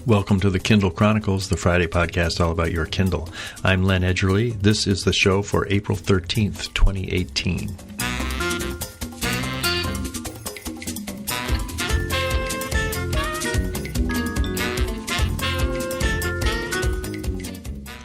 Welcome to the Kindle Chronicles, the Friday podcast all about your Kindle. I'm Len Edgerly. This is the show for April 13th, 2018.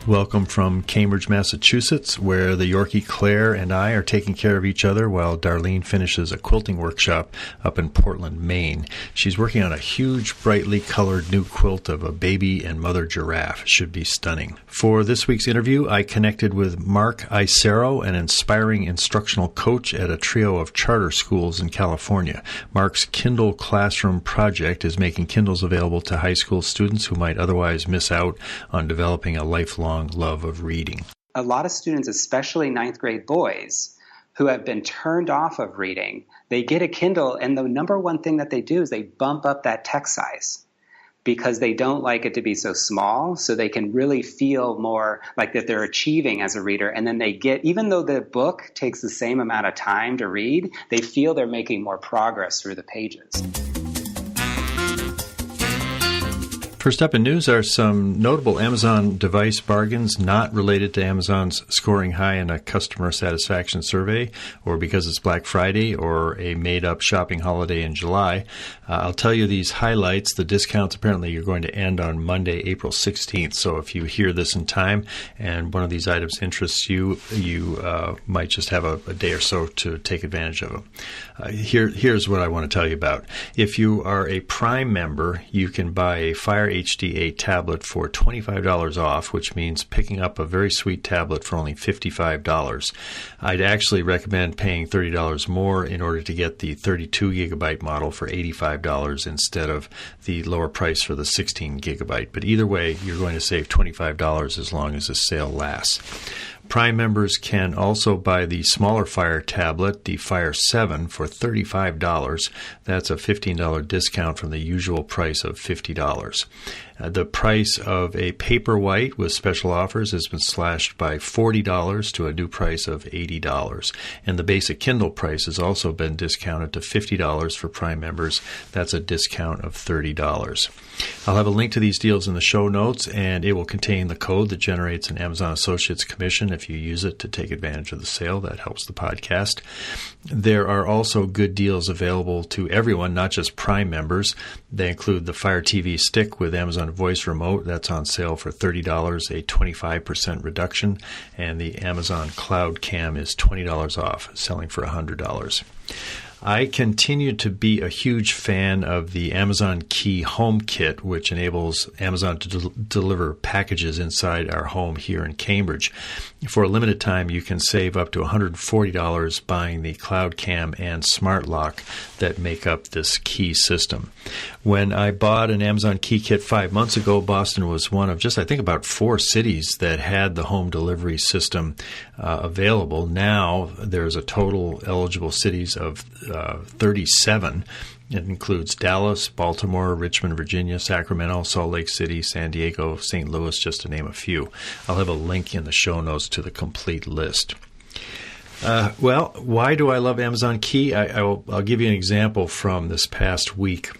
Welcome from Cambridge, Massachusetts, where the Yorkie Claire and I are taking care of each other while Darlene finishes a quilting workshop up in Portland, Maine. She's working on a huge, brightly colored new quilt of a baby and mother giraffe. It should be stunning. For this week's interview, I connected with Mark Isero, an inspiring instructional coach at a trio of charter schools in California. Mark's Kindle Classroom project is making Kindles available to high school students who might otherwise miss out on developing a lifelong love of reading. A lot of students, especially ninth grade boys, who have been turned off of reading, they get a Kindle, and the number one thing that they do is they bump up that text size because they don't like it to be so small, so they can really feel more like that they're achieving as a reader. And then they get, even though the book takes the same amount of time to read, they feel they're making more progress through the pages. First up in news are some notable Amazon device bargains not related to Amazon's scoring high in a customer satisfaction survey or because it's Black Friday or a made-up shopping holiday in July. I'll tell you these highlights. The discounts apparently are going to end on Monday, April 16th. So if you hear this in time and one of these items interests you, you might just have a day or so to take advantage of them. Here's what I want to tell you about. If you are a Prime member, you can buy a Fire HD8 tablet for $25 off, which means picking up a very sweet tablet for only $55. I'd actually recommend paying $30 more in order to get the 32 gigabyte model for $85 instead of the lower price for the 16 gigabyte. But either way, you're going to save $25 as long as the sale lasts. Prime members can also buy the smaller Fire tablet, the Fire 7, for $35. That's a $15 discount from the usual price of $50. The price of a Paperwhite with special offers has been slashed by $40 to a new price of $80. And the basic Kindle price has also been discounted to $50 for Prime members. That's a discount of $30. I'll have a link to these deals in the show notes, and it will contain the code that generates an Amazon Associates commission if you use it to take advantage of the sale. That helps the podcast. There are also good deals available to everyone, not just Prime members. They include the Fire TV Stick with Amazon Voice Remote. That's on sale for $30, a 25% reduction. And the Amazon Cloud Cam is $20 off, selling for $100. I continue to be a huge fan of the Amazon Key Home Kit, which enables Amazon to deliver packages inside our home here in Cambridge. For a limited time, you can save up to $140 buying the Cloud Cam and Smart Lock that make up this key system. When I bought an Amazon Key Kit 5 months ago, Boston was one of just, I think, about 4 cities that had the home delivery system available. Now there's a total eligible cities of 37. It includes Dallas, Baltimore, Richmond, Virginia, Sacramento, Salt Lake City, San Diego, St. Louis, just to name a few. I'll have a link in the show notes to the complete list. Well, why do I love Amazon Key? I'll give you an example from this past week.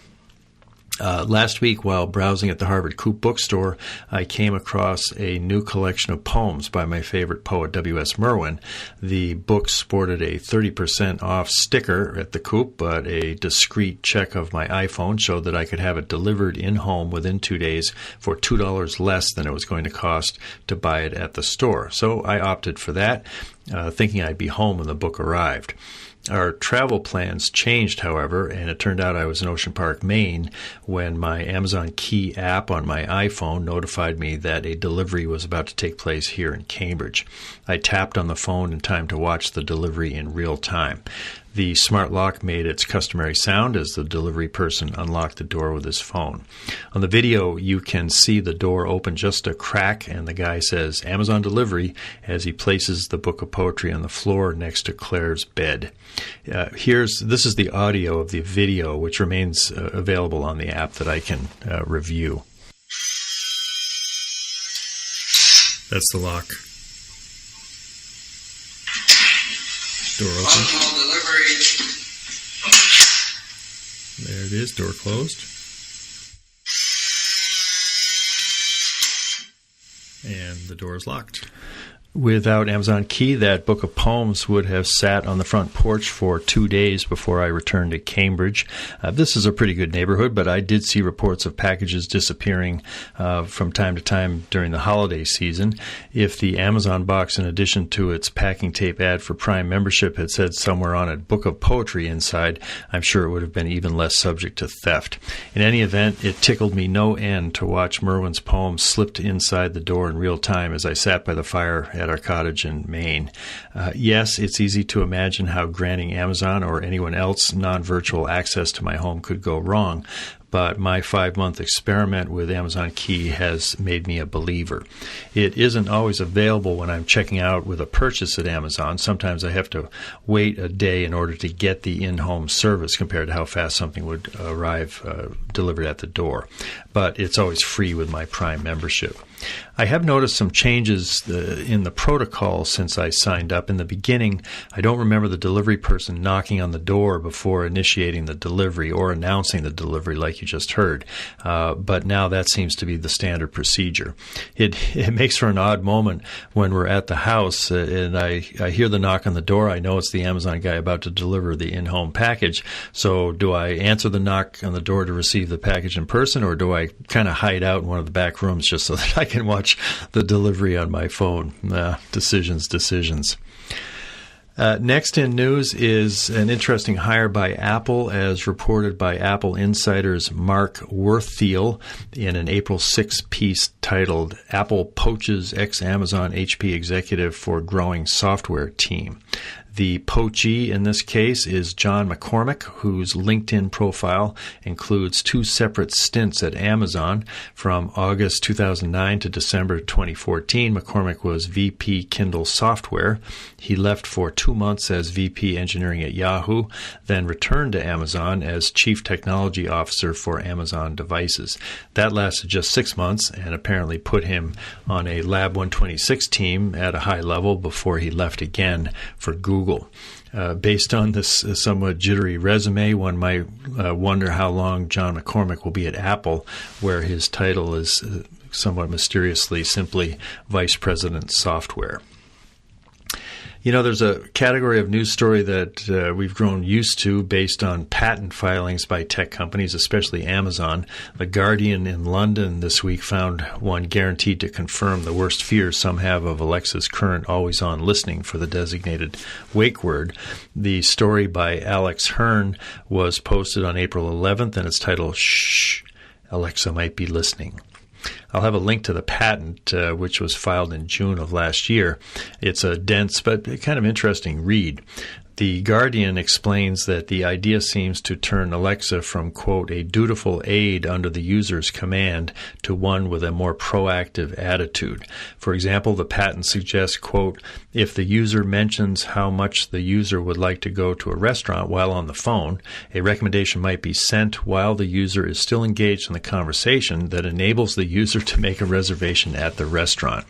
Last week, while browsing at the Harvard Coop bookstore, I came across a new collection of poems by my favorite poet, W.S. Merwin. The book sported a 30% off sticker at the Coop, but a discreet check of my iPhone showed that I could have it delivered in-home within 2 days for $2 less than it was going to cost to buy it at the store. So I opted for that, thinking I'd be home when the book arrived. Our travel plans changed, however, and it turned out I was in Ocean Park, Maine, when my Amazon Key app on my iPhone notified me that a delivery was about to take place here in Cambridge. I tapped on the phone in time to watch the delivery in real time. The smart lock made its customary sound as the delivery person unlocked the door with his phone. On the video, you can see the door open just a crack, and the guy says, "Amazon delivery," as he places the book of poetry on the floor next to Claire's bed. This is the audio of the video, which remains available on the app that I can review. That's the lock. Door open. There it is, door closed. and the door is locked. Without Amazon Key, that book of poems would have sat on the front porch for 2 days before I returned to Cambridge. This is a pretty good neighborhood, but I did see reports of packages disappearing from time to time during the holiday season. If the Amazon box, in addition to its packing tape ad for Prime membership, had said somewhere on it, book of poetry inside, I'm sure it would have been even less subject to theft. In any event, it tickled me no end to watch Merwin's poems slipped inside the door in real time as I sat by the fire at our cottage in Maine. Yes, it's easy to imagine how granting Amazon or anyone else non-virtual access to my home could go wrong, but my 5-month experiment with Amazon Key has made me a believer. It isn't always available when I'm checking out with a purchase at Amazon. Sometimes I have to wait a day in order to get the in-home service compared to how fast something would arrive delivered at the door. But it's always free with my Prime membership. I have noticed some changes in the protocol since I signed up. In the beginning, I don't remember the delivery person knocking on the door before initiating the delivery or announcing the delivery like you just heard. But now that seems to be the standard procedure. It makes for an odd moment when we're at the house and I hear the knock on the door. I know it's the Amazon guy about to deliver the in-home package. So do I answer the knock on the door to receive the package in person, or do I kind of hide out in one of the back rooms just so that I can watch the delivery on my phone? Decisions. Next in news is an interesting hire by Apple, as reported by Apple insiders Mark Isero in an April 6th piece titled "Apple Poaches Ex-Amazon HP Executive for Growing Software Team." The poachee in this case is John McCormick, whose LinkedIn profile includes 2 separate stints at Amazon. From August 2009 to December 2014, McCormick was VP Kindle Software. He left for 2 months as VP Engineering at Yahoo, then returned to Amazon as Chief Technology Officer for Amazon Devices. That lasted just 6 months and apparently put him on a Lab 126 team at a high level before he left again for Google. Based on this somewhat jittery resume, one might wonder how long John McCormick will be at Apple, where his title is somewhat mysteriously simply Vice President Software. You know, there's a category of news story that we've grown used to based on patent filings by tech companies, especially Amazon. The Guardian in London this week found one guaranteed to confirm the worst fears some have of Alexa's current always-on listening for the designated wake word. The story by Alex Hern was posted on April 11th, and it's titled, "Shh, Alexa might be listening." I'll have a link to the patent, which was filed in June of last year. It's a dense but kind of interesting read. The Guardian explains that the idea seems to turn Alexa from, quote, a dutiful aid under the user's command to one with a more proactive attitude. For example, the patent suggests, quote, if the user mentions how much the user would like to go to a restaurant while on the phone, a recommendation might be sent while the user is still engaged in the conversation that enables the user to make a reservation at the restaurant.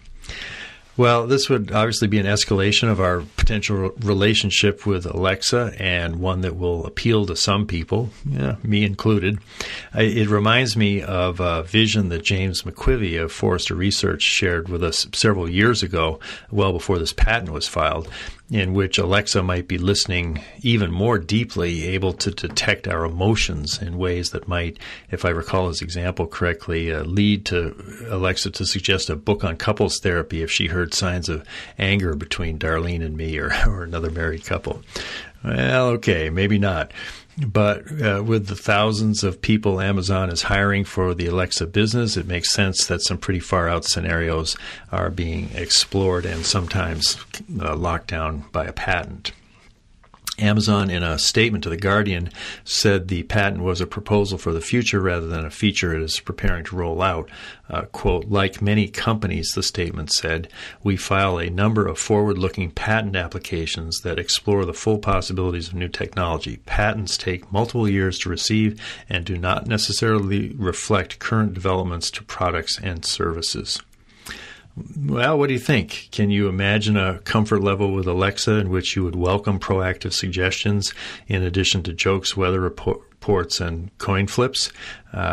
Well, this would obviously be an escalation of our potential relationship with Alexa, and one that will appeal to some people, me included. It reminds me of a vision that James McQuivey of Forrester Research shared with us several years ago, well before this patent was filed, in which Alexa might be listening even more deeply, able to detect our emotions in ways that might, if I recall his example correctly, lead to Alexa to suggest a book on couples therapy if she heard signs of anger between Darlene and me or another married couple. Well, okay, maybe not. But with the thousands of people Amazon is hiring for the Alexa business, it makes sense that some pretty far-out scenarios are being explored and sometimes locked down by a patent. Amazon, in a statement to The Guardian, said the patent was a proposal for the future rather than a feature it is preparing to roll out. Quote, like many companies, the statement said, we file a number of forward-looking patent applications that explore the full possibilities of new technology. Patents take multiple years to receive and do not necessarily reflect current developments to products and services. Well, what do you think? Can you imagine a comfort level with Alexa in which you would welcome proactive suggestions in addition to jokes, weather reports, and coin flips?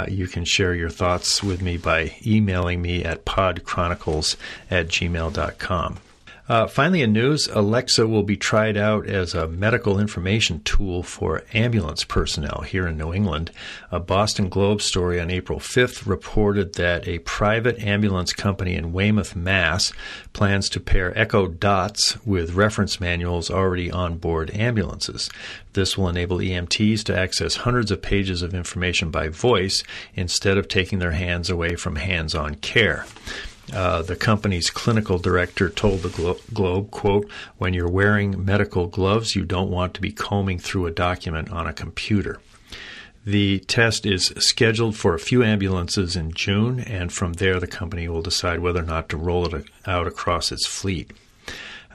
You can share your thoughts with me by emailing me at podchronicles@gmail.com. Finally, in news, Alexa will be tried out as a medical information tool for ambulance personnel here in New England. A Boston Globe story on April 5th reported that a private ambulance company in Weymouth, Mass. plans to pair Echo Dots with reference manuals already on board ambulances. This will enable EMTs to access hundreds of pages of information by voice instead of taking their hands away from hands-on care. The company's clinical director told the Globe, quote, "When you're wearing medical gloves, you don't want to be combing through a document on a computer." The test is scheduled for a few ambulances in June, and from there the company will decide whether or not to roll it out across its fleet.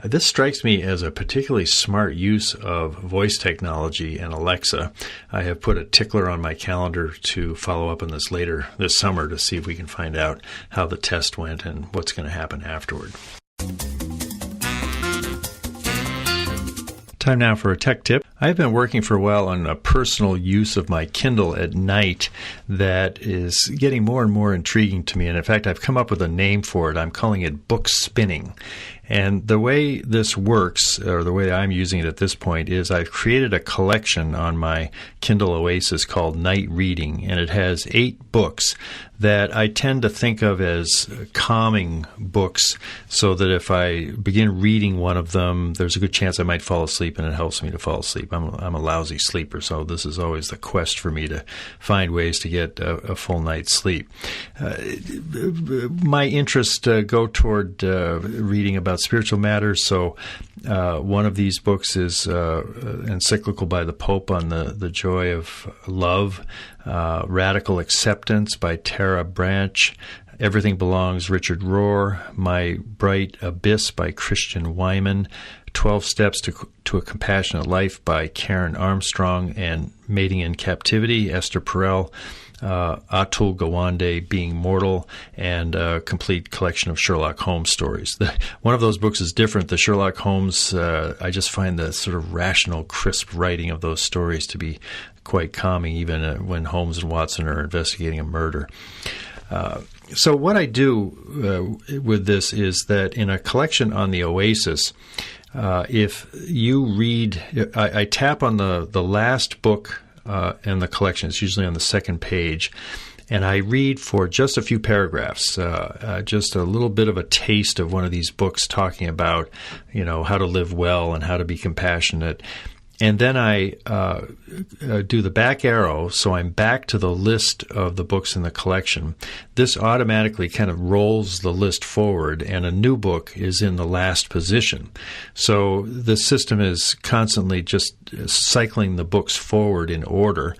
This strikes me as a particularly smart use of voice technology and Alexa. I have put a tickler on my calendar to follow up on this later this summer to see if we can find out how the test went and what's going to happen afterward. Time now for a tech tip. I've been working for a while on a personal use of my Kindle at night that is getting more and more intriguing to me. And in fact, I've come up with a name for it. I'm calling it book spinning. And the way this works, or the way I'm using it at this point, is I've created a collection on my Kindle Oasis called Night Reading, and it has 8 books that I tend to think of as calming books, so that if I begin reading one of them, there's a good chance I might fall asleep, and it helps me to fall asleep. I'm a lousy sleeper, so this is always the quest for me to find ways to get a full night's sleep. My interests go toward reading about spiritual matters, so one of these books is encyclical by the Pope on the joy of love, Radical Acceptance by Tara Branch, Everything Belongs, Richard Rohr, My Bright Abyss by Christian Wyman, 12 Steps to a Compassionate Life by Karen Armstrong, and Mating in Captivity, Esther Perel, Atul Gawande, Being Mortal, and a complete collection of Sherlock Holmes stories. One of those books is different. The Sherlock Holmes, I just find the sort of rational, crisp writing of those stories to be quite calming, even when Holmes and Watson are investigating a murder. So what I do with this is that in a collection on the Oasis, if you read, I tap on the last book in the collection. It's usually on the second page, and I read for just a few paragraphs, just a little bit of a taste of one of these books talking about, how to live well and how to be compassionate. And then I do the back arrow, so I'm back to the list of the books in the collection. This automatically kind of rolls the list forward, and a new book is in the last position. So the system is constantly just cycling the books forward in order,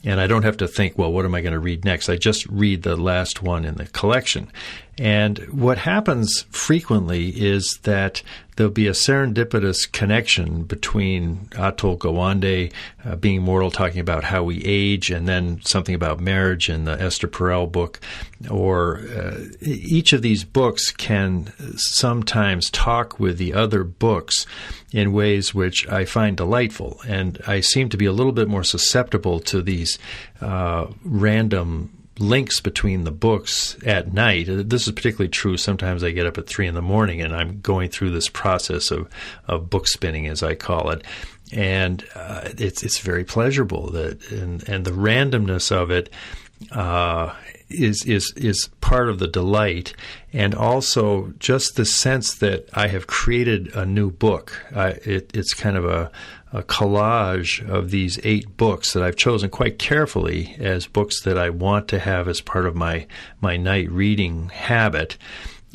and I don't have to think, well, what am I going to read next? I just read the last one in the collection. And what happens frequently is that there'll be a serendipitous connection between Atul Gawande, Being Mortal, talking about how we age, and then something about marriage in the Esther Perel book. Or each of these books can sometimes talk with the other books in ways which I find delightful. And I seem to be a little bit more susceptible to these random links between the books at night. This is particularly true. Sometimes I get up at 3 a.m. and I'm going through this process of book spinning, as I call it. And it's very pleasurable. And the randomness of it is part of the delight, and also just the sense that I have created a new book. It's kind of a collage of these 8 books that I've chosen quite carefully as books that I want to have as part of my night reading habit.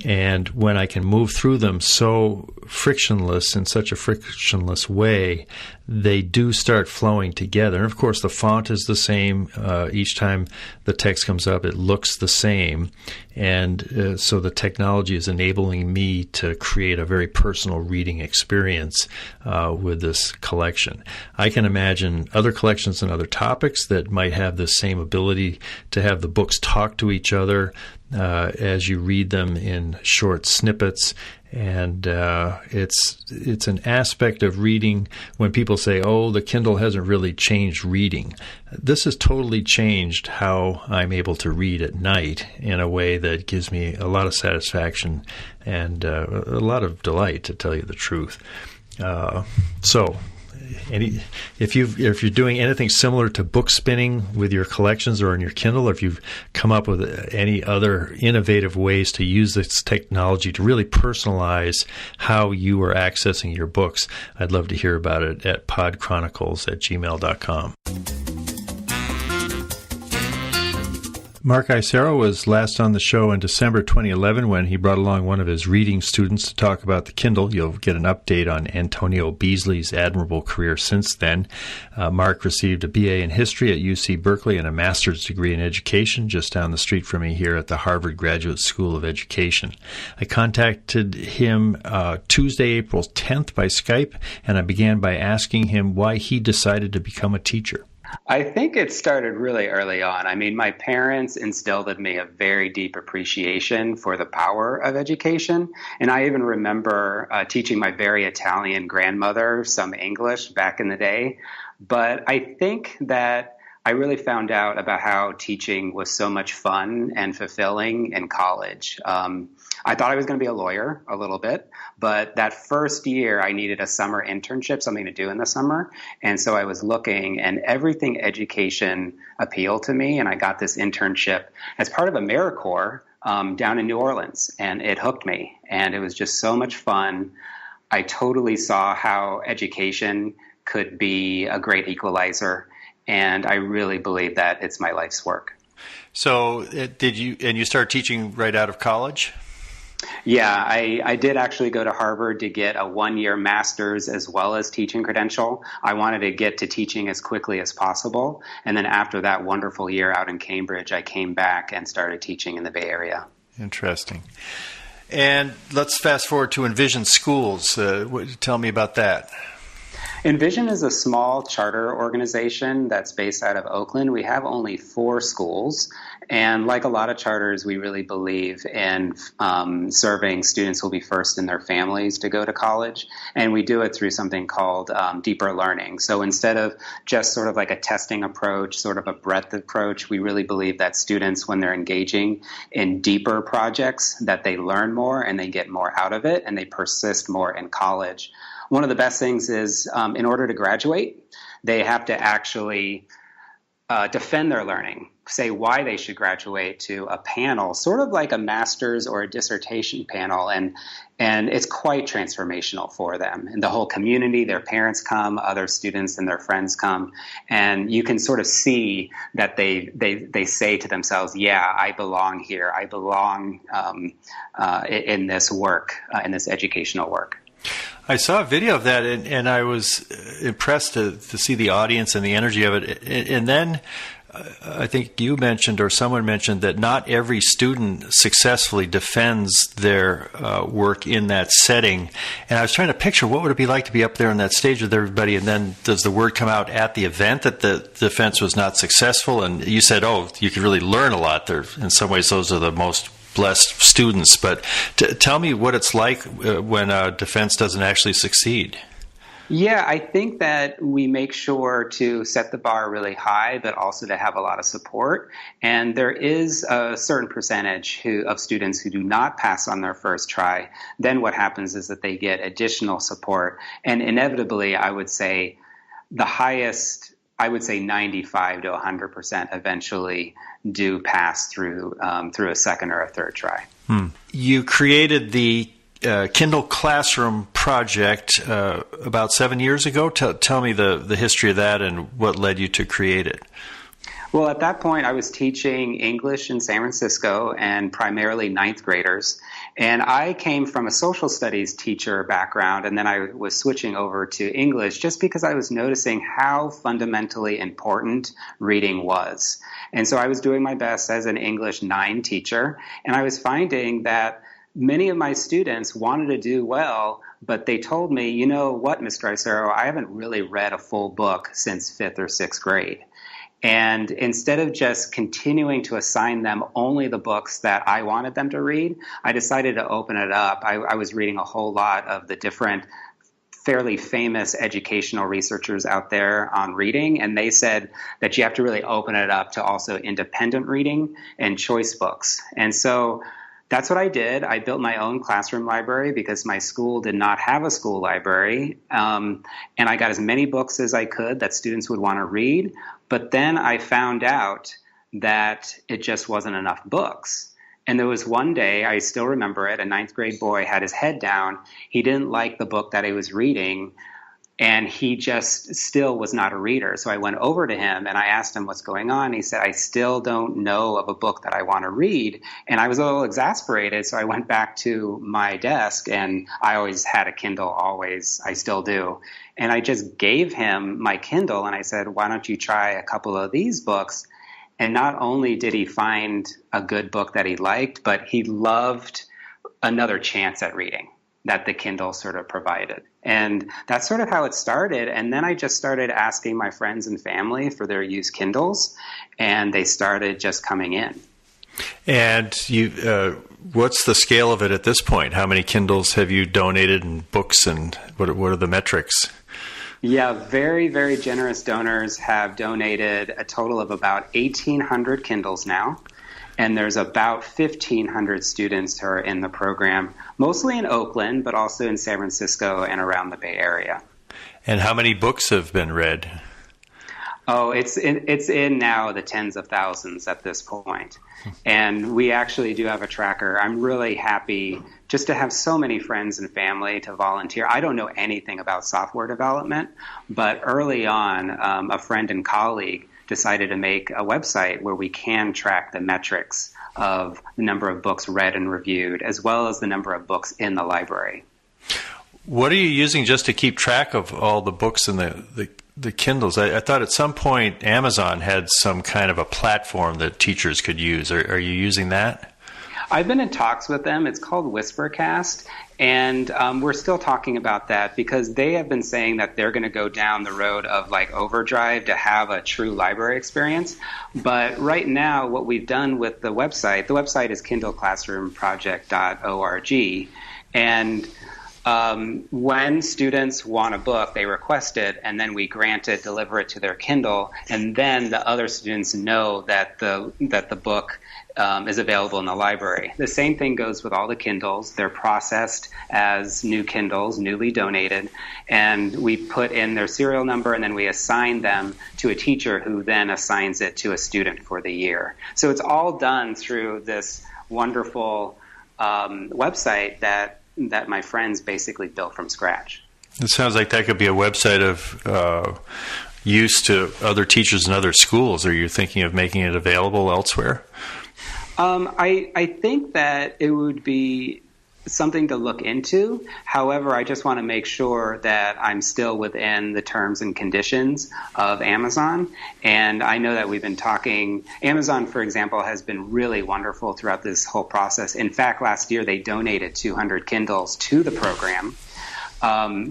And when I can move through them in such a frictionless way they do start flowing together. And of course, the font is the same. Each time the text comes up, it looks the same. And so the technology is enabling me to create a very personal reading experience with this collection. I can imagine other collections and other topics that might have the same ability to have the books talk to each other as you read them in short snippets. And it's an aspect of reading when people say, oh, the Kindle hasn't really changed reading. This has totally changed how I'm able to read at night in a way that gives me a lot of satisfaction and a lot of delight, to tell you the truth. If you're doing anything similar to book spinning with your collections or in your Kindle, or if you've come up with any other innovative ways to use this technology to really personalize how you are accessing your books, I'd love to hear about it at podchronicles@gmail.com. Mark Isero was last on the show in December 2011 when he brought along one of his reading students to talk about the Kindle. You'll get an update on Antonio Beasley's admirable career since then. Mark received a BA in history at UC Berkeley and a master's degree in education just down the street from me here at the Harvard Graduate School of Education. I contacted him Tuesday, April 10th by Skype, and I began by asking him why he decided to become a teacher. I think it started really early on. I mean, my parents instilled in me a very deep appreciation for the power of education. And I even remember teaching my very Italian grandmother some English back in the day. But I think that I really found out about how teaching was so much fun and fulfilling in college. I thought I was going to be a lawyer a little bit, but that first year I needed a summer internship, something to do in the summer. And so I was looking, and everything education appealed to me. And I got this internship as part of AmeriCorps down in New Orleans, and it hooked me. And it was just so much fun. I totally saw how education could be a great equalizer. And I really believe that it's my life's work. So you started teaching right out of college? Yeah, I did actually go to Harvard to get a one-year master's as well as teaching credential. I wanted to get to teaching as quickly as possible. And then after that wonderful year out in Cambridge, I came back and started teaching in the Bay Area. Interesting. And let's fast forward to Envision Schools. Tell me about that. Envision is a small charter organization that's based out of Oakland. We have only 4 schools. And like a lot of charters, we really believe in serving students who will be first in their families to go to college. And we do it through something called deeper learning. So instead of just sort of like a testing approach, sort of a breadth approach, we really believe that students, when they're engaging in deeper projects, that they learn more and they get more out of it and they persist more in college. One of the best things is in order to graduate, they have to actually defend their learning, say why they should graduate to a panel, sort of like a master's or a dissertation panel. And it's quite transformational for them. And the whole community, their parents come, other students and their friends come. And you can sort of see that they say to themselves, yeah, I belong here. I belong in this work, in this educational work. I saw a video of that, and I was impressed to see the audience and the energy of it. And then I think you mentioned, or someone mentioned, that not every student successfully defends their work in that setting. And I was trying to picture what would it be like to be up there on that stage with everybody, and then does the word come out at the event that the defense was not successful? And you said, oh, you could really learn a lot there. In some ways, those are the most blessed students, but tell me what it's like when a defense doesn't actually succeed. Yeah, I think that we make sure to set the bar really high, but also to have a lot of support. And there is a certain percentage of students who do not pass on their first try. Then what happens is that they get additional support. And inevitably, I would say the highest, I would say 95 to 100% eventually do pass through a second or a third try. You created the Kindle Classroom project about 7 years ago. Tell me the history of that and what led you to create it. Well, at that point, I was teaching English in San Francisco and primarily ninth graders. And I came from a social studies teacher background, and then I was switching over to English just because I was noticing how fundamentally important reading was. And so I was doing my best as an English 9 teacher, and I was finding that many of my students wanted to do well, but they told me, you know what, Mr. Isero, I haven't really read a full book since 5th or 6th grade. And instead of just continuing to assign them only the books that I wanted them to read, I decided to open it up. I was reading a whole lot of the different fairly famous educational researchers out there on reading, and they said that you have to really open it up to also independent reading and choice books. And so that's what I did. I built my own classroom library because my school did not have a school library. And I got as many books as I could that students would want to read. But then I found out that it just wasn't enough books. And there was one day, I still remember it, a ninth grade boy had his head down. He didn't like the book that he was reading, and he just still was not a reader. So I went over to him and I asked him what's going on. He said, I still don't know of a book that I want to read. And I was a little exasperated. So I went back to my desk, and I always had a Kindle, always. I still do. And I just gave him my Kindle and I said, why don't you try a couple of these books? And not only did he find a good book that he liked, but he loved another chance at reading that the Kindle sort of provided. And that's sort of how it started. And then I just started asking my friends and family for their used Kindles, and they started just coming in. And you, what's the scale of it at this point? How many Kindles have you donated, and books, and what are the metrics? Yeah, very, very generous donors have donated a total of about 1,800 Kindles now. And there's about 1,500 students who are in the program, mostly in Oakland, but also in San Francisco and around the Bay Area. And how many books have been read? Oh, it's in now the tens of thousands at this point. And we actually do have a tracker. I'm really happy just to have so many friends and family to volunteer. I don't know anything about software development, but early on, a friend and colleague decided to make a website where we can track the metrics of the number of books read and reviewed, as well as the number of books in the library. What are you using just to keep track of all the books in the Kindles? I thought at some point Amazon had some kind of a platform that teachers could use. Are you using that? I've been in talks with them. It's called Whispercast, and we're still talking about that because they have been saying that they're going to go down the road of like Overdrive to have a true library experience. But right now, what we've done with the website is kindleclassroomproject.org, and when students want a book, they request it, and then we grant it, deliver it to their Kindle, and then the other students know that the book is available in the library. The same thing goes with all the Kindles. They're processed as new Kindles, newly donated, and we put in their serial number, and then we assign them to a teacher who then assigns it to a student for the year. So it's all done through this wonderful website that my friends basically built from scratch. It sounds like that could be a website of use to other teachers in other schools. Are you thinking of making it available elsewhere? I think that it would be something to look into. However, I just want to make sure that I'm still within the terms and conditions of Amazon. And I know that we've been talking. Amazon, for example, has been really wonderful throughout this whole process. In fact, last year they donated 200 Kindles to the program,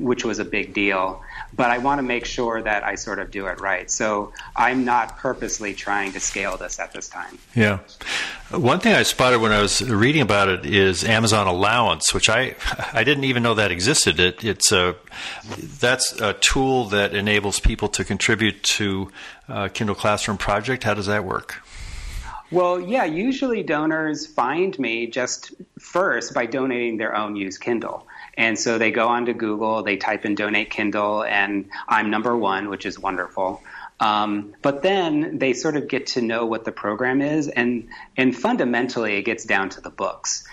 which was a big deal. But I want to make sure that I sort of do it right. So I'm not purposely trying to scale this at this time. Yeah. One thing I spotted when I was reading about it is Amazon Allowance, which I didn't even know that existed. That's a tool that enables people to contribute to Kindle Classroom Project. How does that work? Well, yeah, usually donors find me just first by donating their own used Kindle. And so they go onto Google, they type in donate Kindle, and I'm number one, which is wonderful. But then they sort of get to know what the program is, and fundamentally it gets down to the books.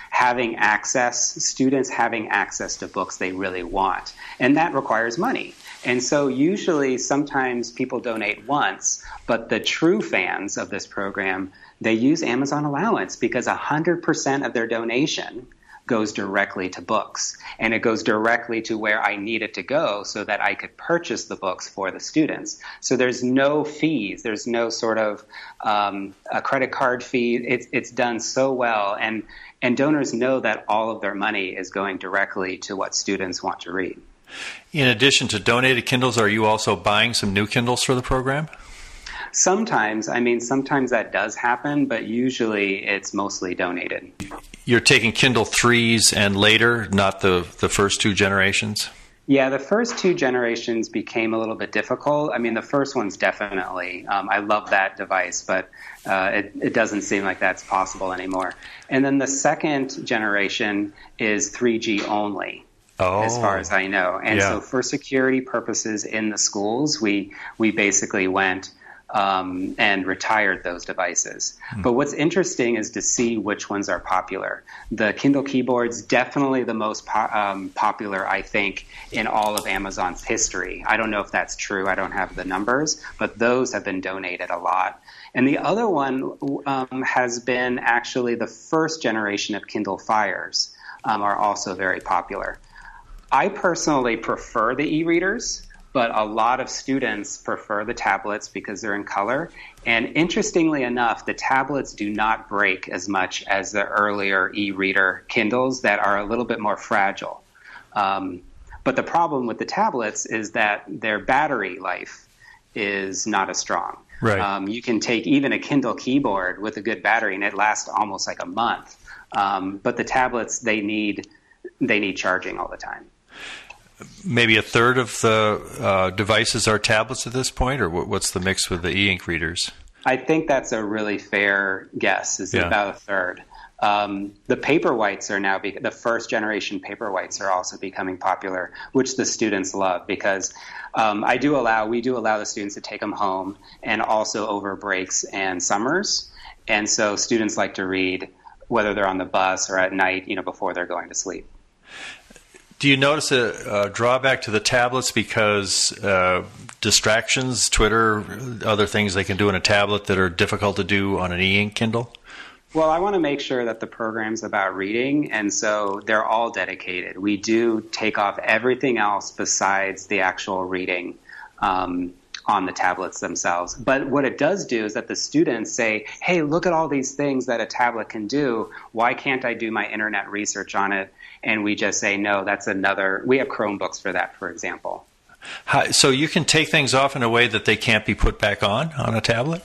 Students having access to books they really want. And that requires money. And so usually sometimes people donate once, but the true fans of this program, they use Amazon Allowance because 100% of their donation goes directly to books. And it goes directly to where I need it to go so that I could purchase the books for the students. So there's no fees. There's no sort of a credit card fee. It's done so well. And donors know that all of their money is going directly to what students want to read. In addition to donated Kindles, are you also buying some new Kindles for the program? Sometimes that does happen, but usually it's mostly donated. You're taking Kindle 3s and later, not the first two generations? Yeah, the first two generations became a little bit difficult. I mean, the first one's definitely, I love that device, but it doesn't seem like that's possible anymore. And then the second generation is 3G only. As far as I know. And so for security purposes in the schools, we basically went and retired those devices. But what's interesting is to see which ones are popular. The Kindle keyboard's definitely the most popular, I think, in all of Amazon's history. I don't know if that's true. I don't have the numbers, but those have been donated a lot. And the other one has been actually the first generation of Kindle Fires are also very popular. I personally prefer the e-readers, but a lot of students prefer the tablets because they're in color. And interestingly enough, the tablets do not break as much as the earlier e-reader Kindles that are a little bit more fragile. But the problem with the tablets is that their battery life is not as strong. Right. You can take even a Kindle keyboard with a good battery and it lasts almost like a month. But the tablets, they need charging all the time. Maybe a third of the devices are tablets at this point, or what's the mix with the e-ink readers? I think that's a really fair guess. It's about a third. The Paperwhites are now, the first generation Paperwhites are also becoming popular, which the students love because we do allow the students to take them home and also over breaks and summers. And so students like to read whether they're on the bus or at night, before they're going to sleep. Do you notice a drawback to the tablets because distractions, Twitter, other things they can do on a tablet that are difficult to do on an e-ink Kindle? Well, I want to make sure that the program's about reading, and so they're all dedicated. We do take off everything else besides the actual reading on the tablets themselves. But what it does do is that the students say, hey, look at all these things that a tablet can do. Why can't I do my internet research on it? And we just say, no, that's another. We have Chromebooks for that, for example. So you can take things off in a way that they can't be put back on a tablet?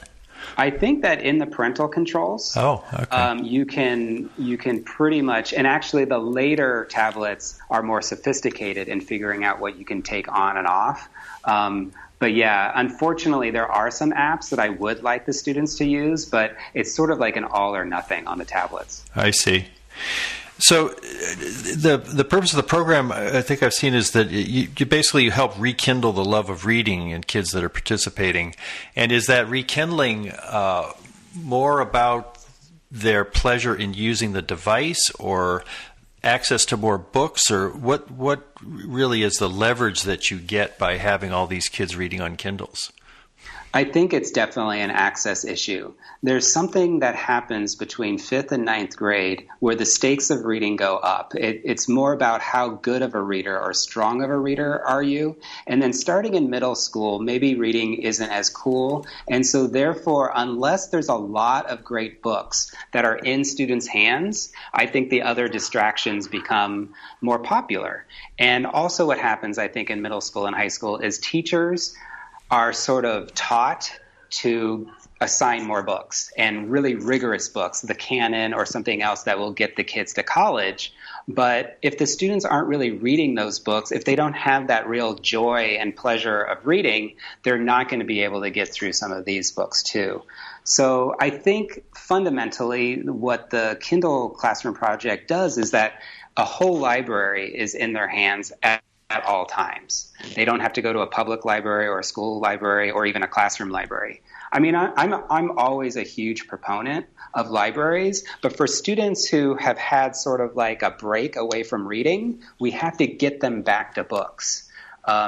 I think that in the parental controls, you can pretty much, and actually the later tablets are more sophisticated in figuring out what you can take on and off. But yeah, unfortunately, there are some apps that I would like the students to use, but it's sort of like an all or nothing on the tablets. I see. So the purpose of the program, I think I've seen, is that you basically help rekindle the love of reading in kids that are participating. And is that rekindling more about their pleasure in using the device or access to more books, or what really is the leverage that you get by having all these kids reading on Kindles? I think it's definitely an access issue. There's something that happens between 5th and 9th grade where the stakes of reading go up. It's more about how good of a reader or strong of a reader are you. And then starting in middle school, maybe reading isn't as cool. And so therefore, unless there's a lot of great books that are in students' hands, I think the other distractions become more popular. And also what happens, I think, in middle school and high school is teachers are sort of taught to assign more books and really rigorous books, the canon or something else that will get the kids to college. But if the students aren't really reading those books, if they don't have that real joy and pleasure of reading, they're not going to be able to get through some of these books too. So I think fundamentally what the Kindle Classroom Project does is that a whole library is in their hands at all times. They don't have to go to a public library or a school library or even a classroom library. I mean, I'm always a huge proponent of libraries, but for students who have had sort of like a break away from reading, we have to get them back to books.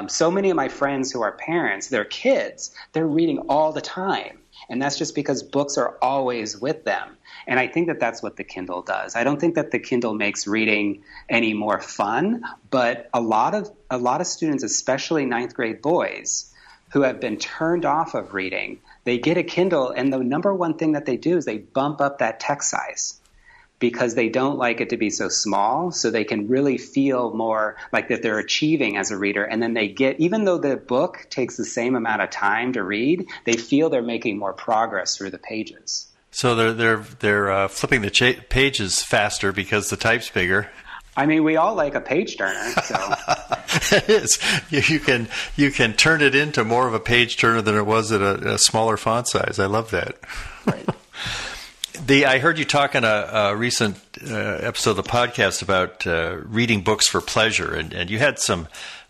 So many of my friends who are parents, their kids, they're reading all the time. And that's just because books are always with them. And I think that that's what the Kindle does. I don't think that the Kindle makes reading any more fun, but a lot of students, especially ninth grade boys, who have been turned off of reading, they get a Kindle, and the number one thing that they do is they bump up that text size because they don't like it to be so small, so they can really feel more like that they're achieving as a reader. And then they get, even though the book takes the same amount of time to read, they feel they're making more progress through the pages. So they're flipping the pages faster because the type's bigger. I mean, we all like a page turner, so it is. You can turn it into more of a page turner than it was at a smaller font size. I love that. Right. I heard you talk in a recent episode of the podcast about reading books for pleasure, and you had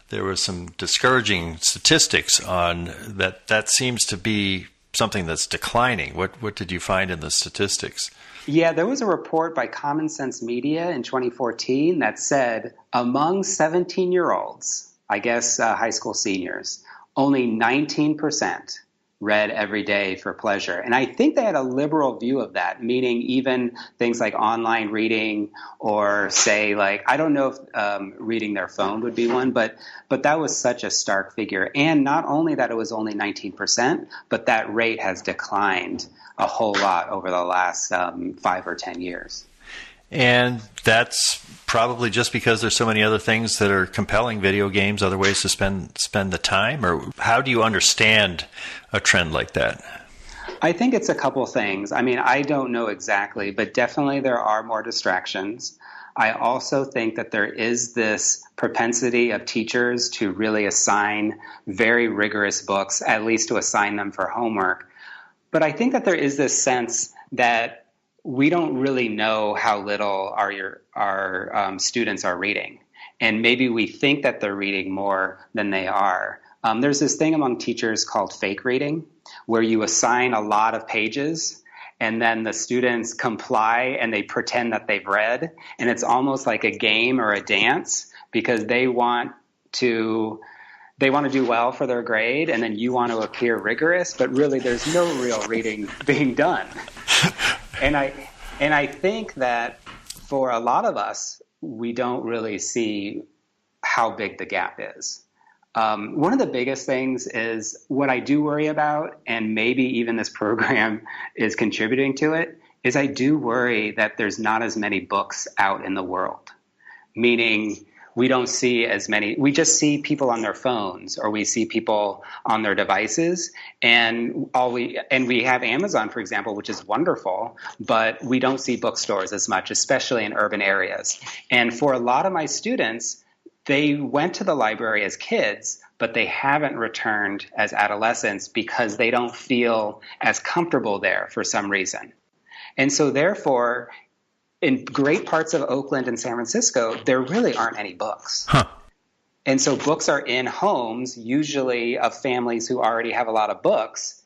there was some discouraging statistics on that. That seems to be something that's declining. What did you find in the statistics? Yeah, there was a report by Common Sense Media in 2014 that said among 17-year-olds, I guess high school seniors, only 19% read every day for pleasure. And I think they had a liberal view of that, meaning even things like online reading or say like, I don't know if reading their phone would be one, but that was such a stark figure. And not only that it was only 19%, but that rate has declined a whole lot over the last 5 or 10 years. And that's probably just because there's so many other things that are compelling, video games, other ways to spend the time? Or how do you understand a trend like that? I think it's a couple things. I mean, I don't know exactly, but definitely there are more distractions. I also think that there is this propensity of teachers to really assign very rigorous books, at least to assign them for homework. But I think that there is this sense that we don't really know how little our students are reading. And maybe we think that they're reading more than they are. There's this thing among teachers called fake reading, where you assign a lot of pages and then the students comply and they pretend that they've read. And it's almost like a game or a dance because they want to do well for their grade, and then you want to appear rigorous, but really there's no real reading being done. And I think that for a lot of us, we don't really see how big the gap is. One of the biggest things is what I do worry about, and maybe even this program is contributing to it, is I do worry that there's not as many books out in the world, meaning we don't see as many. We just see people on their phones, or we see people on their devices, and we have Amazon, for example, which is wonderful, but we don't see bookstores as much, especially in urban areas. And for a lot of my students, they went to the library as kids, but they haven't returned as adolescents because they don't feel as comfortable there for some reason. And so therefore, in great parts of Oakland and San Francisco, there really aren't any books. Huh. And so books are in homes, usually of families who already have a lot of books.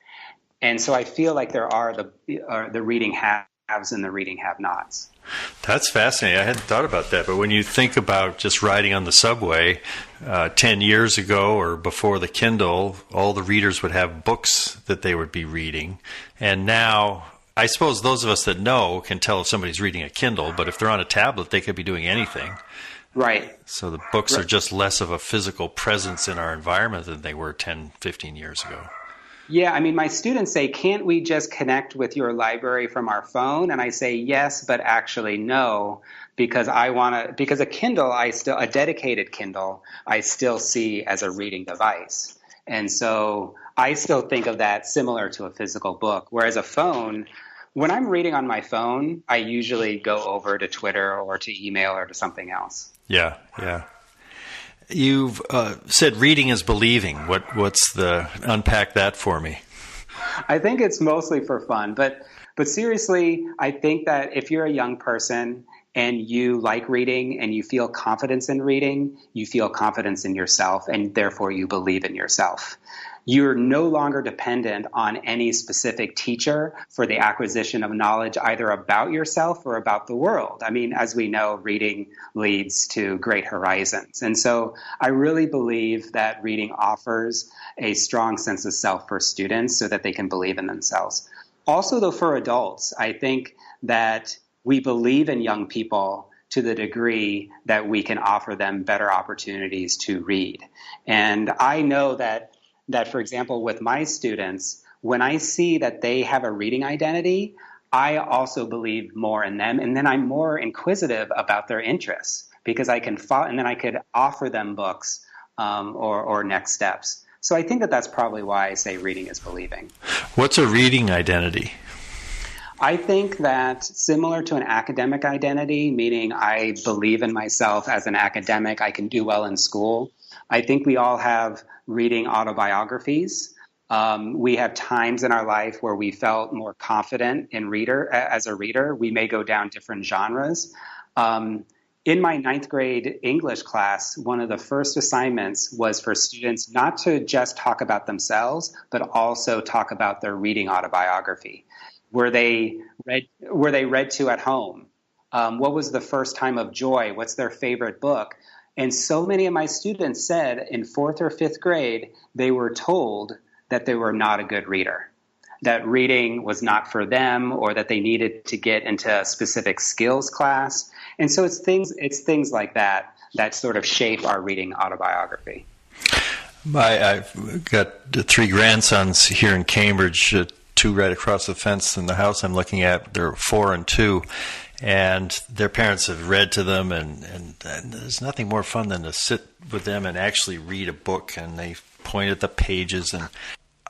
And so I feel like there are the reading haves and the reading have-nots. That's fascinating. I hadn't thought about that. But when you think about just riding on the subway 10 years ago or before the Kindle, all the readers would have books that they would be reading. And now, I suppose those of us that know can tell if somebody's reading a Kindle, but if they're on a tablet, they could be doing anything. Right. So the books are just less of a physical presence in our environment than they were 10, 15 years ago. Yeah, I mean, my students say, can't we just connect with your library from our phone? And I say, yes, but actually no, because because a Kindle, a dedicated Kindle, I still see as a reading device. And so I still think of that similar to a physical book, whereas a phone, when I'm reading on my phone, I usually go over to Twitter or to email or to something else. Yeah. You've said reading is believing. What's unpack that for me? I think it's mostly for fun, but seriously, I think that if you're a young person and you like reading and you feel confidence in reading, you feel confidence in yourself, and therefore you believe in yourself. you're no longer dependent on any specific teacher for the acquisition of knowledge either about yourself or about the world. I mean, as we know, reading leads to great horizons. And so I really believe that reading offers a strong sense of self for students so that they can believe in themselves. Also, though, for adults, I think that we believe in young people to the degree that we can offer them better opportunities to read. And I know that, for example, with my students, when I see that they have a reading identity, I also believe more in them. And then I'm more inquisitive about their interests because I can follow, and then I could offer them books or next steps. So I think that that's probably why I say reading is believing. What's a reading identity? I think that similar to an academic identity, meaning I believe in myself as an academic, I can do well in school. I think we all have reading autobiographies. We have times in our life where we felt more confident as a reader. We may go down different genres. In my ninth grade English class, one of the first assignments was for students not to just talk about themselves, but also talk about their reading autobiography. Were they read to at home? What was the first time of joy? What's their favorite book? And so many of my students said in fourth or fifth grade, they were told that they were not a good reader, that reading was not for them, or that they needed to get into a specific skills class. And so it's things like that that sort of shape our reading autobiography. I've got 3 grandsons here in Cambridge, 2 right across the fence in the house I'm looking at. They're 4 and 2, and their parents have read to them, and there's nothing more fun than to sit with them and actually read a book, and they point at the pages. And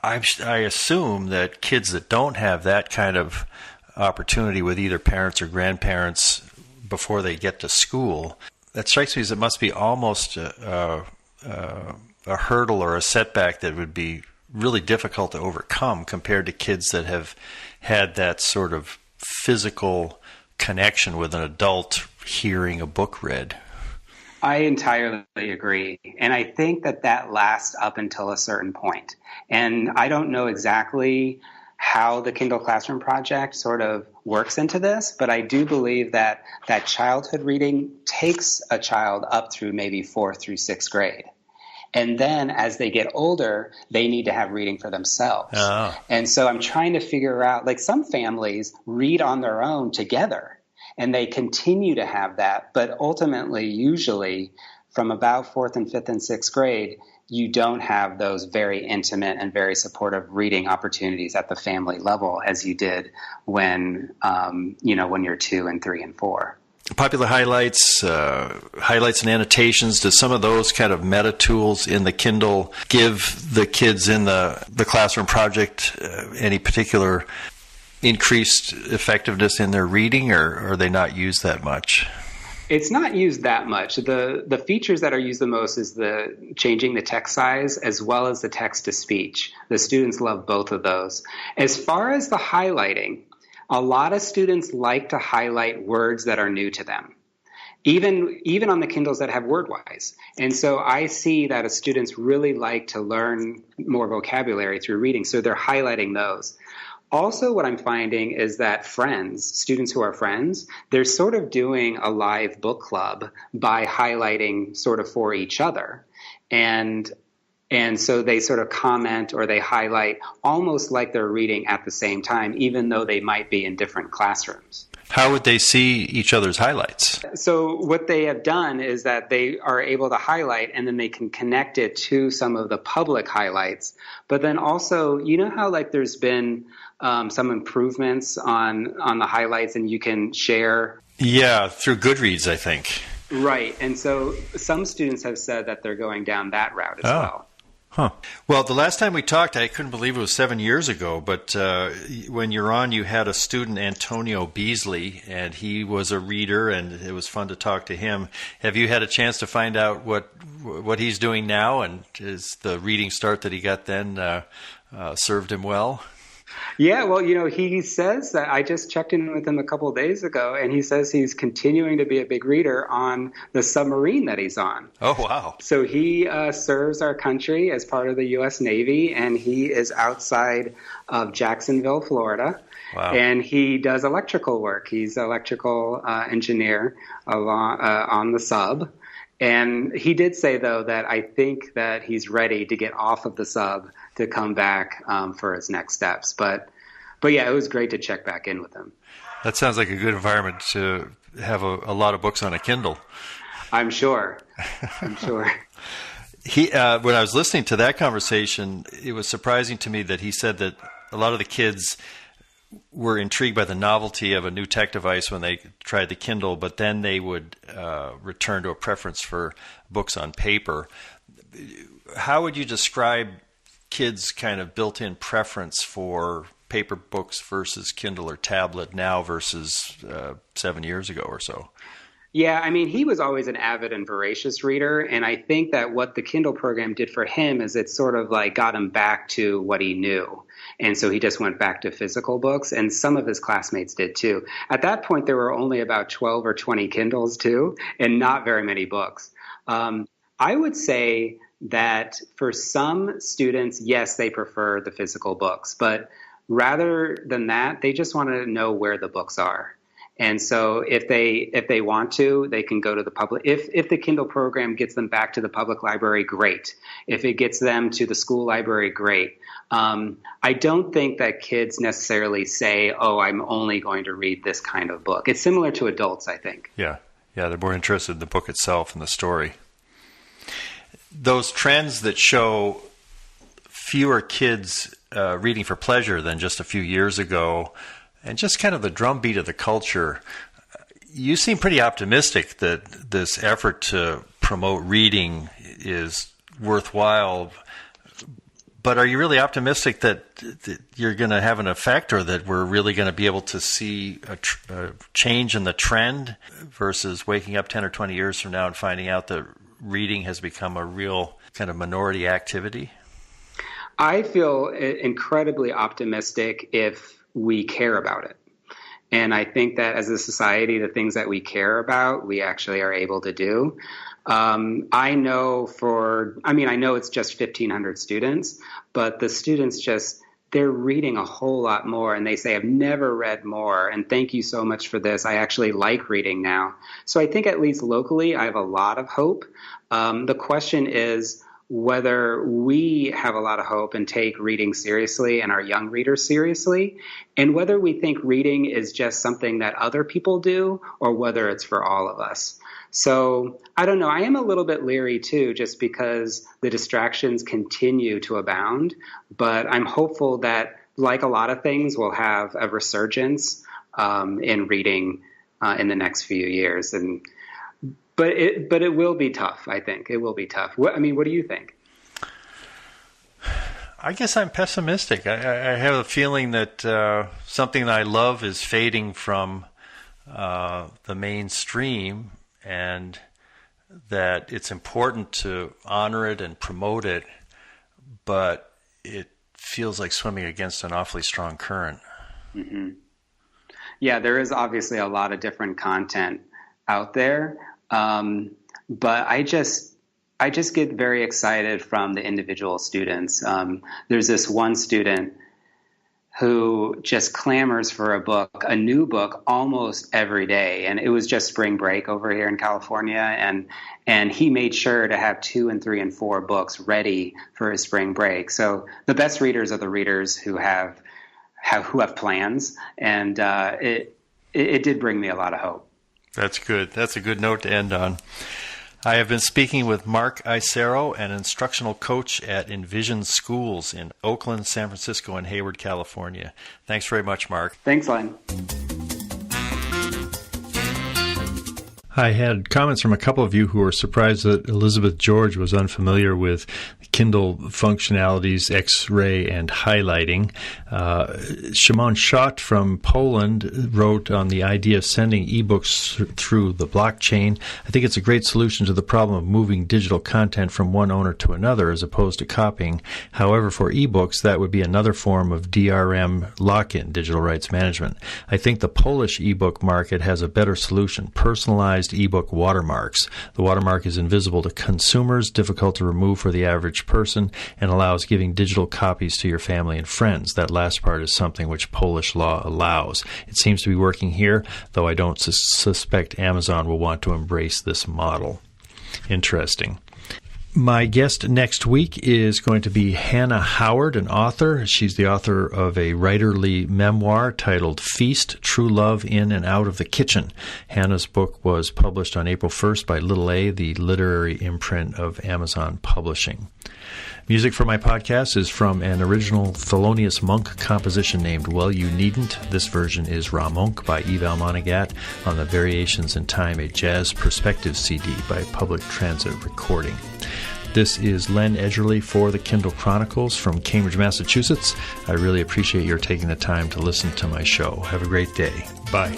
I assume that kids that don't have that kind of opportunity with either parents or grandparents before they get to school, that strikes me as it must be almost a hurdle or a setback that would be really difficult to overcome compared to kids that have had that sort of physical connection with an adult hearing a book read. I entirely agree. And I think that lasts up until a certain point. And I don't know exactly how the Kindle Classroom Project sort of works into this, but I do believe that childhood reading takes a child up through maybe 4th through 6th grade. And then as they get older, they need to have reading for themselves. Oh. And so I'm trying to figure out, like some families read on their own together and they continue to have that. But ultimately, usually from about 4th and 5th and 6th grade, you don't have those very intimate and very supportive reading opportunities at the family level as you did when you're 2 and 3 and 4. Popular highlights and annotations. Do some of those kind of meta tools in the Kindle give the kids in the classroom project any particular increased effectiveness in their reading, or are they not used that much? It's not used that much. The features that are used the most is the changing the text size as well as the text to speech. The students love both of those. As far as the highlighting, a lot of students like to highlight words that are new to them, even on the Kindles that have WordWise. And so I see that students really like to learn more vocabulary through reading, so they're highlighting those. Also, what I'm finding is that students who are friends, they're sort of doing a live book club by highlighting sort of for each other. And so they sort of comment or they highlight almost like they're reading at the same time, even though they might be in different classrooms. How would they see each other's highlights? So what they have done is that they are able to highlight and then they can connect it to some of the public highlights. But then also, you know how like there's been some improvements on the highlights and you can share? Yeah, through Goodreads, I think. Right. And so some students have said that they're going down that route as well. Huh. Well, the last time we talked, I couldn't believe it was 7 years ago, but when you're on, you had a student, Antonio Beasley, and he was a reader, and it was fun to talk to him. Have you had a chance to find out what he's doing now, and is the reading start that he got then served him well? Yeah, well, he says that I just checked in with him a couple of days ago, and he says he's continuing to be a big reader on the submarine that he's on. Oh, wow. So he serves our country as part of the U.S. Navy, and he is outside of Jacksonville, Florida. Wow. And he does electrical work. He's an electrical engineer on the sub. And he did say, though, that I think that he's ready to get off of the sub to come back for his next steps. But yeah, it was great to check back in with him. That sounds like a good environment to have a lot of books on a Kindle. I'm sure. When I was listening to that conversation, it was surprising to me that he said that a lot of the kids were intrigued by the novelty of a new tech device when they tried the Kindle, but then they would return to a preference for books on paper. How would you describe kids' kind of built-in preference for paper books versus Kindle or tablet now versus 7 years ago or so? Yeah, I mean, he was always an avid and voracious reader, and I think that what the Kindle program did for him is it sort of like got him back to what he knew. And so he just went back to physical books, and some of his classmates did too. At that point, there were only about 12 or 20 Kindles too, and not very many books. I would say that for some students, yes, they prefer the physical books, but rather than that, they just want to know where the books are. And so if they want to, they can go to the public. If the Kindle program gets them back to the public library, great. If it gets them to the school library, great. I don't think that kids necessarily say, oh, I'm only going to read this kind of book. It's similar to adults, I think. Yeah, they're more interested in the book itself and the story. Those trends that show fewer kids reading for pleasure than just a few years ago, and just kind of the drumbeat of the culture, you seem pretty optimistic that this effort to promote reading is worthwhile. But are you really optimistic that you're going to have an effect, or that we're really going to be able to see a change in the trend versus waking up 10 or 20 years from now and finding out that reading has become a real kind of minority activity? I feel incredibly optimistic if we care about it. And I think that as a society, the things that we care about, we actually are able to do. I know it's just 1,500 students, but the students they're reading a whole lot more, and they say, I've never read more, and thank you so much for this. I actually like reading now. So I think at least locally, I have a lot of hope. The question is whether we have a lot of hope and take reading seriously and our young readers seriously, and whether we think reading is just something that other people do or whether it's for all of us. So I don't know. I am a little bit leery too, just because the distractions continue to abound. But I'm hopeful that, like a lot of things, we'll have a resurgence in reading in the next few years. But it will be tough. I think it will be tough. What do you think? I guess I'm pessimistic. I have a feeling that something that I love is fading from the mainstream, and that it's important to honor it and promote it, but it feels like swimming against an awfully strong current. Mm-hmm. Yeah, there is obviously a lot of different content out there, but I just get very excited from the individual students. There's this one student who just clamors for a new book almost every day. And it was just spring break over here in California. And he made sure to have 2 and 3 and 4 books ready for his spring break. So the best readers are the readers who have plans. And it did bring me a lot of hope. That's good. That's a good note to end on. I have been speaking with Mark Isero, an instructional coach at Envision Schools in Oakland, San Francisco, and Hayward, California. Thanks very much, Mark. Thanks, Len. I had comments from a couple of you who were surprised that Elizabeth George was unfamiliar with Kindle functionalities, X-ray, and highlighting. Szymon Schott from Poland wrote on the idea of sending ebooks through the blockchain. I think it's a great solution to the problem of moving digital content from one owner to another as opposed to copying. However, for ebooks, that would be another form of DRM lock-in, digital rights management. I think the Polish ebook market has a better solution, personalized ebook watermarks. The watermark is invisible to consumers, difficult to remove for the average person, and allows giving digital copies to your family and friends. That last part is something which Polish law allows. It seems to be working here, though I don't suspect Amazon will want to embrace this model. Interesting. My guest next week is going to be Hannah Howard, an author. She's the author of a writerly memoir titled Feast, True Love in and Out of the Kitchen. Hannah's book was published on April 1st by Little A, the literary imprint of Amazon Publishing. Music for my podcast is from an original Thelonious Monk composition named Well You Needn't. This version is Ra Monk by Eval Monnegat on the Variations in Time, a Jazz Perspective CD by Public Transit Recording. This is Len Edgerly for the Kindle Chronicles from Cambridge, Massachusetts. I really appreciate your taking the time to listen to my show. Have a great day. Bye.